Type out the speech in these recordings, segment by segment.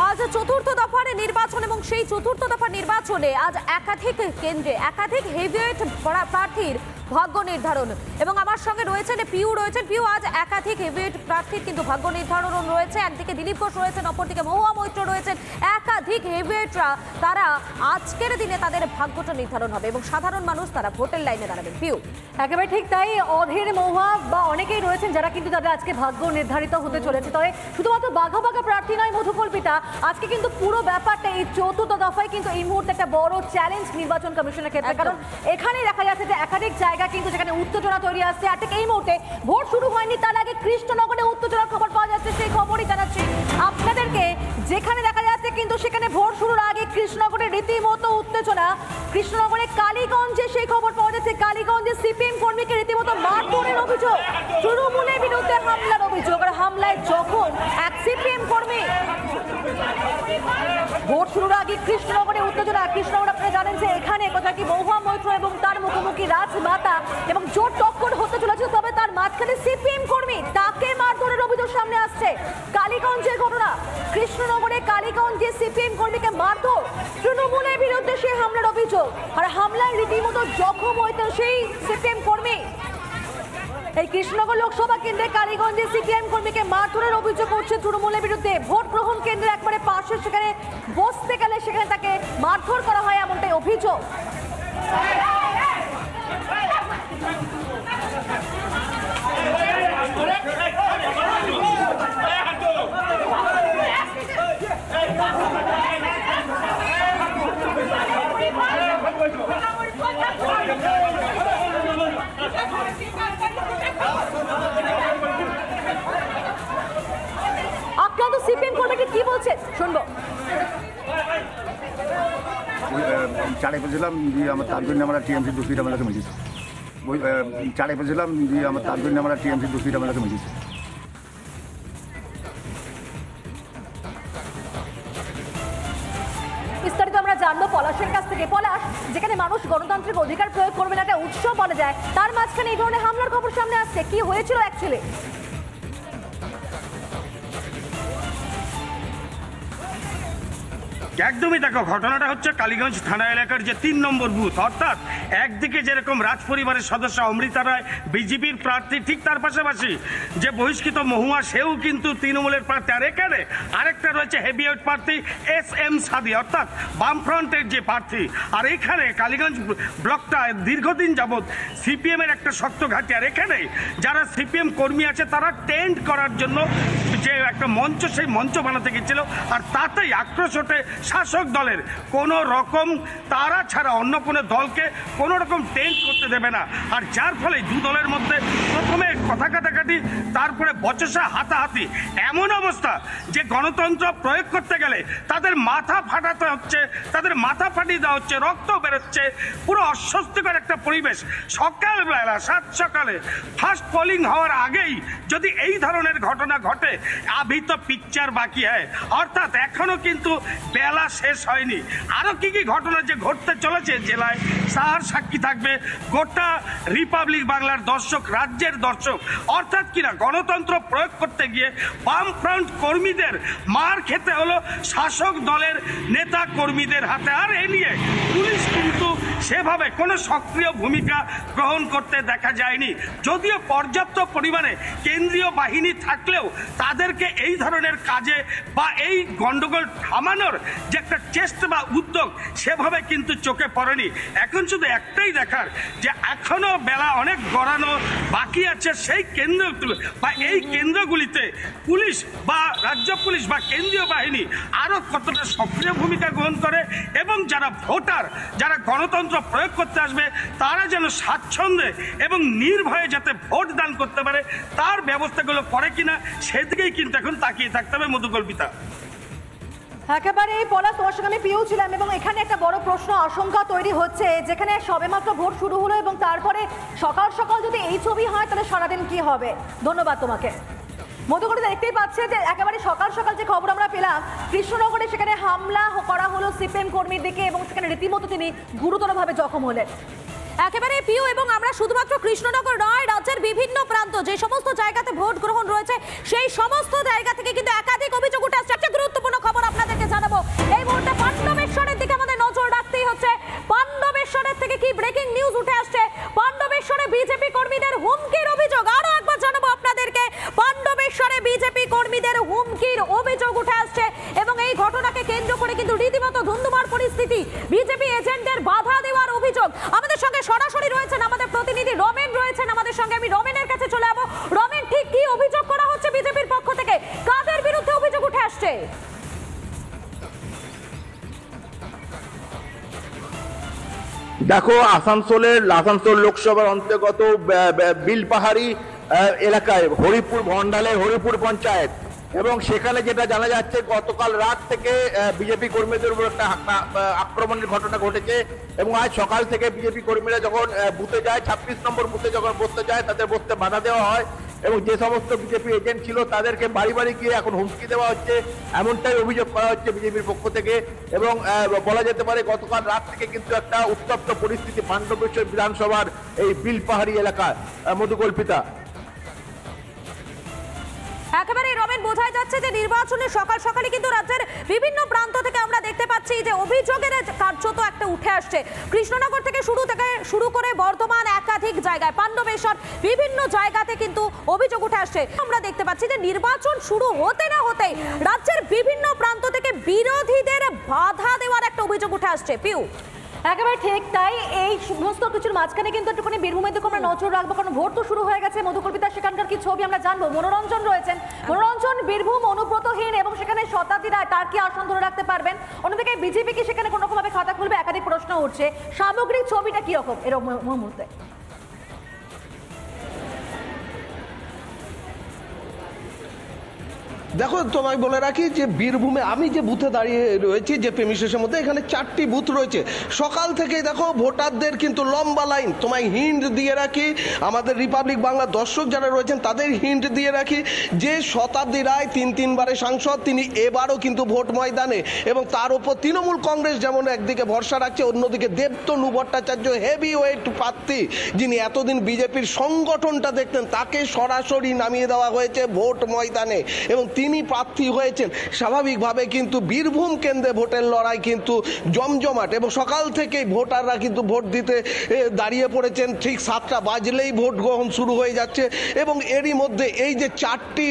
আজ চতুর্থ দফার নির্বাচন এবং সেই চতুর্থ দফার নির্বাচনে আজ একাধিক কেন্দ্রে একাধিক হেভিওয়েট প্রার্থীর ভাগ্য নির্ধারণ এবং আমার সঙ্গে রয়েছেন পিউ রয়েছেন। পিউ, আজ একাধিক হেভিওয়েট প্রার্থীর কিন্তু ভাগ্য নির্ধারণ রয়েছে। একদিকে দিলীপ ঘোষ রয়েছেন, অপরদিকে মহুয়া মৈত্র রয়েছেন। একাধিক হেভিওয়েটরা তারা আজকের দিনে তাদের ভাগ্যটা নির্ধারণ হবে এবং সাধারণ মানুষ তারা ভোটের লাইনে দাঁড়াবেন। পিউ, একেবারে ঠিক তাই। অধীর, মহুয়া বা অনেকেই রয়েছেন যারা কিন্তু তাদের আজকে ভাগ্য নির্ধারিত হতে চলেছে। তবে শুধুমাত্র বাঘা বাঘা প্রার্থী নয় মধুকল্পিতা, আজকে কিন্তু পুরো ব্যাপারটা এই চতুর্থ দফায় কিন্তু এই মুহূর্তে একটা বড় চ্যালেঞ্জ নির্বাচন কমিশনের ক্ষেত্রে। কারণ এখানেই দেখা যাচ্ছে যে একাধিক জায়গা কিন্তু যেখানে উত্তেজনা তৈরি আসছে। আর ঠিক এই মুহূর্তে ভোট শুরু হয়নি তার আগে কৃষ্ণনগরে উত্তেজনার খবর পাওয়া যাচ্ছে, সেই খবরই জানাচ্ছি আপনাদেরকে। যেখানে দেখা যাচ্ছে কিন্তু সেখানে ভোট শুরুর আগে কৃষ্ণনগরে রীতিমতো উত্তেজনা। কৃষ্ণনগরে কালীগঞ্জে সেই খবর পাওয়া যাচ্ছে, কালীগঞ্জে সিপিএম কর্মীকে রীতিমতো মারধরের অভিযোগ, তৃণমূলের বিরুদ্ধে হামলার অভিযোগ। আর হামলায় যখন এক সিপিএম কর্মী, ভোট শুরুর আগে কৃষ্ণনগরে উত্তেজনা। কৃষ্ণনগর আপনারা জানেন যে এখানে কথা কি মহুয়া মৈত্র এবং তার মুখোমুখি রাজমাতা এবং জোর টক্কর হতে চলেছে। তবে তার মাঝখানে সিপিএম কর্মী, তাকে মারধরের অভিযোগ সামনে আসছে। কালীগঞ্জের ঘটনা, কৃষ্ণনগরে কালীগঞ্জে সিপিএম কর্মীকে মারধর, তৃণমূলের বিরুদ্ধে সেই হামলার অভিযোগ। আর হামলায় রীতিমতো জখম হয়েছেন সেই সিপিএম কর্মী। এই কৃষ্ণনগর লোকসভা কেন্দ্রে কালীগঞ্জে সিপিএম কর্মীকে মারধরের অভিযোগ উঠছে তৃণমূলের বিরুদ্ধে। ভোট গ্রহণ কেন্দ্রের একবারে পাশে সেখানে বসতে গেলে সেখানে তাকে মারধর করা হয়, এমনটাই অভিযোগ। আপনারা তো সিপিএম কর্মীকে কি বলছেন শুনবো। চাড়ে পেয়েছিলাম যে আমার তার জন্য আমরা টিএমসি দোষীর আমাকে মিলিয়েছি। ওই চাড়ে পেয়েছিলাম যে আমার তার জন্য আমরা টিএমসি দোষীর আমাকে মিলিয়েছি। বিস্তারিত আমরা জানবো পলাশের কাছ থেকে। পলাশ, যেখানে মানুষ গণতান্ত্রিক অধিকার প্রয়োগ করবেন একটা উৎসব বলা যায়, তার মাঝখানে এই ধরনের হামলার খবর সামনে আসছে, কি হয়েছিল অ্যাকচুয়ালি? একদমই দেখো, ঘটনাটা হচ্ছে কালীগঞ্জ থানা এলাকার যে ৩ নম্বর বুথ, অর্থাৎ একদিকে যেরকম রাজ পরিবারের সদস্য অমৃতা রায় বিজেপির প্রার্থী, ঠিক তার পাশাপাশি যে বহিষ্কৃত মহুয়া সেও কিন্তু তৃণমূলের প্রার্থী। আর এখানে আরেকটা রয়েছে হেভিওয়েট প্রার্থী SM সাদি, অর্থাৎ বামফ্রন্টের যে প্রার্থী। আর এখানে কালীগঞ্জ ব্লকটা দীর্ঘদিন যাবৎ সিপিএমের একটা শক্ত ঘাঁটি। আর এখানে যারা সিপিএম কর্মী আছে তারা টেন্ট করার জন্য যে একটা মঞ্চ, সেই মঞ্চ বানাতে গেছিল। আর তাতেই আক্রোশ ওঠে শাসক দলের। কোনো রকম তারা ছাড়া অন্য কোনো দলকে কোনো রকম টেন্ট করতে দেবে না। আর যার ফলে দু দলের মধ্যে প্রথমে কথা কাটাকাটি, তারপরে বচসা, হাতাহাতি। এমন অবস্থা যে গণতন্ত্র প্রয়োগ করতে গেলে তাদের মাথা ফাটাতে হচ্ছে, তাদের মাথা ফাটিয়ে দেওয়া হচ্ছে, রক্ত বেরোচ্ছে, পুরো অস্বস্তিকর একটা পরিবেশ। সকালবেলা 7 সকালে ফার্স্ট পোলিং হওয়ার আগেই যদি এই ধরনের ঘটনা ঘটে, আভি তো পিকচার বাকি হয়। অর্থাৎ এখনো কিন্তু বেলা শেষ হয়নি। আরো কি কি ঘটনা যে ঘটতে চলেছে জেলায়, তার সাক্ষী থাকবে গোটা রিপাবলিক বাংলার দর্শক, রাজ্যের দর্শক। অর্থাৎ কিনা গণতন্ত্র প্রয়োগ করতে গিয়ে বামফ্রন্ট কর্মীদের মার খেতে হলো শাসক দলের নেতা কর্মীদের হাতে। আর এ নিয়ে পুলিশ কিন্তু সেভাবে কোনো সক্রিয় ভূমিকা গ্রহণ করতে দেখা যায়নি। যদিও পর্যাপ্ত পরিমাণে কেন্দ্রীয় বাহিনী থাকলেও তাদেরকে এই ধরনের কাজে বা এই গন্ডগোল থামানোর যে একটা চেষ্টা বা উদ্যোগ সেভাবে কিন্তু চোখে পড়েনি। এখন শুধু একটাই দেখার যে এখনো বেলা অনেক গড়ানো বাকি আছে। সেই কেন্দ্র বা এই কেন্দ্রগুলিতে পুলিশ বা রাজ্য পুলিশ বা কেন্দ্রীয় বাহিনী আরও কতটা সক্রিয় ভূমিকা গ্রহণ করে এবং যারা ভোটার, যারা গণতন্ত্র প্রয়োগ করতে আসবে, তারা যেন স্বাচ্ছন্দ্যে এবং নির্ভয়ে যাতে ভোট দান করতে পারে তার ব্যবস্থাগুলো করে কিনা সেদিকেই কিন্তু এখন তাকিয়ে থাকতে হবে মধুকল্পিতা। একেবারে পলাশ, তোমার সঙ্গে আমি পিউ ছিলাম এবং এখানে একটা বড় প্রশ্ন আশঙ্কা তৈরি হচ্ছে, যেখানে সবেমাত্র ভোট শুরু হলো এবং তারপরে সকাল সকাল যদি এই ছবি হয় তাহলে সারাদিন কি হবে। ধন্যবাদ তোমাকে। মধুকল্পিতা, দেখতেই পাচ্ছে যে একেবারে সকাল সকাল যে খবর আমরা পেলাম, কৃষ্ণনগরে সেখানে হামলা করা হলো সিপিএম কর্মীর দিকে এবং সেখানে রীতিমতো তিনি গুরুতরভাবে জখম হলেন। একেবারে পিউ, এবং আমরা শুধুমাত্র কৃষ্ণনগর নয়, রাজ্যের বিভিন্ন প্রান্ত যে সমস্ত জায়গাতে ভোট গ্রহণ রয়েছে সেই সমস্ত জায়গা থেকে কিন্তু একাধিক অভিযোগ উঠে আসছে। ঘটছে? দেখো, আসানসোল লোকসভার অন্তর্গত বিলপাহাড়ি এলাকায় হরিপুর ভন্ডালে হরিপুর পঞ্চায়েত, এবং সেখানে যেটা জানা যাচ্ছে গতকাল রাত থেকে বিজেপি কর্মীদের উপর একটা আক্রমণের ঘটনা ঘটেছে, এবং আজ সকাল থেকে বিজেপি কর্মীরা যখন বুথে যায়, 26 নম্বর বুথে যখন বসতে যায়, তাদের বসতে বাধা দেওয়া হয়, এবং যে সমস্ত বিজেপি এজেন্ট ছিল তাদেরকে বাড়ি বাড়ি গিয়ে এখন হুমকি দেওয়া হচ্ছে, এমনটাই অভিযোগ করা হচ্ছে বিজেপির পক্ষ থেকে। এবং বলা যেতে পারে গতকাল রাত থেকে কিন্তু একটা উত্তপ্ত পরিস্থিতি পাণ্ডবেশ্বর বিধানসভার এই বিলপাহাড়ি এলাকায়। মধুকল্পিতা, একেবারে রমেন, বোঝা যাচ্ছে যে নির্বাচনের সকাল সকালে কিন্তু রাজ্যের বিভিন্ন প্রান্ত থেকে আমরা দেখতে পাচ্ছি যে অভিযোগের কার্যত একটা উঠে আসছে। কৃষ্ণনগর থেকে শুরু করে বর্ধমান, একাধিক জায়গায় পাণ্ডবেশ্বর, বিভিন্ন জায়গাতে কিন্তু অভিযোগ উঠে আসছে। আমরা দেখতে পাচ্ছি যে নির্বাচন শুরু হতে না হতেই রাজ্যের বিভিন্ন প্রান্ত থেকে বিরোধীদের বাধা দেওয়ার একটা অভিযোগ উঠে আসছে। পিউ, একেবারে ঠিক তাই। এই সমস্ত কিছুর মাঝখানে কিন্তু একটুখানি বীরভূমের দিকে আমরা নজর রাখবো, কারণ ভোট তো শুরু হয়ে গেছে। মধুকল্পিতা, সেখানকার কি ছবি আমরা জানবো। মনোরঞ্জন রয়েছেন। মনোরঞ্জন, বীরভূম অনুব্রতহীন এবং সেখানে শতাব্দী রায়, তার কি আসন ধরে রাখতে পারবেন? অন্যদিকে বিজেপি কি সেখানে কোনো রকমভাবে খাতা খুলবে? একাধিক প্রশ্ন উঠছে। সামগ্রিক ছবিটা কিরকম এরকম মুহূর্তে? দেখো, তোমায় বলে রাখি যে বীরভূমে আমি যে বুথে দাঁড়িয়ে রয়েছি, যে প্রেমিসেসের মধ্যে, এখানে 4টি বুথ রয়েছে। সকাল থেকেই দেখো ভোটারদের কিন্তু লম্বা লাইন। তোমায় হিন্ট দিয়ে রাখি, আমাদের রিপাবলিক বাংলা দর্শক যারা রয়েছেন তাদের হিন্ট দিয়ে রাখি যে শতাব্দী রায় 3বারের সাংসদ, তিনি এবারও কিন্তু ভোট ময়দানে, এবং তার উপর তৃণমূল কংগ্রেস যেমন একদিকে ভরসা রাখছে, অন্যদিকে দেবতনু ভট্টাচার্য হেভি ওয়েট প্রার্থী, যিনি এতদিন বিজেপির সংগঠনটা দেখতেন, তাকে সরাসরি নামিয়ে দেওয়া হয়েছে ভোট ময়দানে এবং তিনি প্রার্থী হয়েছেন। স্বাভাবিকভাবে কিন্তু বীরভূম কেন্দ্রে ভোটের লড়াই কিন্তু জমজমাট, এবং সকাল থেকেই ভোটাররা কিন্তু ভোট দিতে দাঁড়িয়ে পড়েছেন। ঠিক 7টা বাজলেই ভোট গ্রহণ শুরু হয়ে যাচ্ছে, এবং এরই মধ্যে এই যে 4টি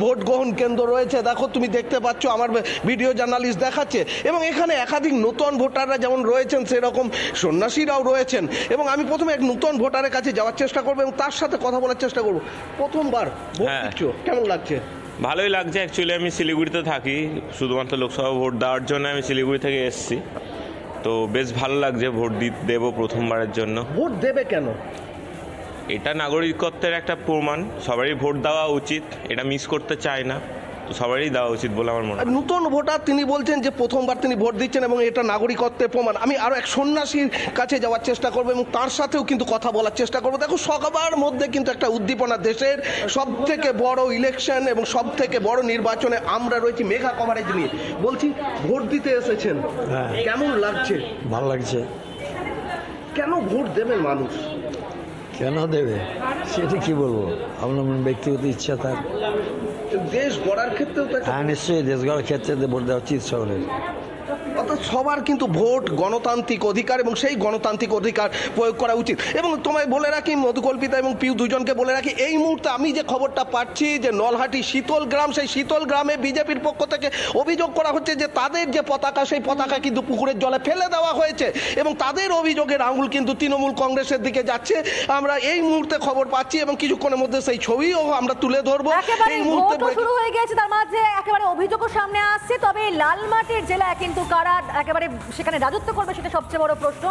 ভোট গ্রহণ কেন্দ্র রয়েছে, দেখো তুমি দেখতে পাচ্ছ, আমার ভিডিও জার্নালিস্ট দেখাচ্ছে, এবং এখানে একাধিক নতুন ভোটাররা যেমন রয়েছেন, সেরকম সন্ন্যাসীরাও রয়েছেন। এবং আমি প্রথমে এক নতুন ভোটারের কাছে যাওয়ার চেষ্টা করবো এবং তার সাথে কথা বলার চেষ্টা করবো। প্রথমবার ভোট দিচ্ছ, কেমন লাগছে? ভালোই লাগছে। অ্যাকচুয়ালি আমি শিলিগুড়িতে থাকি, শুধুমাত্র লোকসভা ভোট দেওয়ার জন্য আমি শিলিগুড়ি থেকে এসেছি, তো বেশ ভালো লাগছে। ভোট দেবো প্রথমবারের জন্য। ভোট দেবে কেন? এটা নাগরিকত্বের একটা প্রমাণ, সবারই ভোট দেওয়া উচিত, এটা মিস করতে চায় না, তো সবারই দেওয়া উচিত বলে আমার মনে হয়। নতুন ভোটার তিনি বলছেন যে প্রথমবার তিনি ভোট দিচ্ছেন এবং এটা নাগরিকত্বের প্রমাণ। আমি আরও এক সন্ন্যাসীর কাছে যাওয়ার চেষ্টা করবো এবং তার সাথেও কিন্তু কথা বলার চেষ্টা করবো। দেখো, সবার মধ্যে কিন্তু একটা উদ্দীপনা, দেশের সব থেকে বড় ইলেকশন এবং সব থেকে বড় নির্বাচনে আমরা রয়েছি মেগা কভারেজ নিয়ে। বলছি, ভোট দিতে এসেছেন, কেমন লাগছে? ভালো লাগছে। কেন ভোট দেবেন মানুষ? কেন দেবে সেটা কি বলবো, আপনার ব্যক্তিগত ইচ্ছা তার। দেশ গড়ার ক্ষেত্রেও তো হ্যাঁ, নিশ্চয়ই দেশ গড়ার ক্ষেত্রে ভোট দেওয়া উচিত সকলের। অর্থাৎ সবার কিন্তু ভোট গণতান্ত্রিক অধিকার এবং সেই গণতান্ত্রিক অধিকার প্রয়োগ করা উচিত। এবং তোমায় বলে রাখি, মধুকল্পিতা এবং পিউ দুজনকে বলে রাখি, এই মুহূর্তে আমি যে খবরটা পাচ্ছি যে নলহাটি শীতল গ্রাম, সেই শীতল গ্রামে বিজেপির পক্ষ থেকে অভিযোগ করা হচ্ছে যে তাদের যে পতাকা, সেই পতাকা কিন্তু পুকুরের জলে ফেলে দেওয়া হয়েছে, এবং তাদের অভিযোগের আঙুল কিন্তু তৃণমূল কংগ্রেসের দিকে যাচ্ছে। আমরা এই মুহূর্তে খবর পাচ্ছি এবং কিছুক্ষণের মধ্যে সেই ছবিও আমরা তুলে ধরবো। এই মুহূর্তে শুরু হয়ে গেছে, তার মাঝে একেবারে অভিযোগও সামনে আসছে। তবে লালমাটির জেলায় কিন্তু কারা একেবারে সেখানে রাজত্ব করবে সেটা সবচেয়ে বড় প্রশ্ন।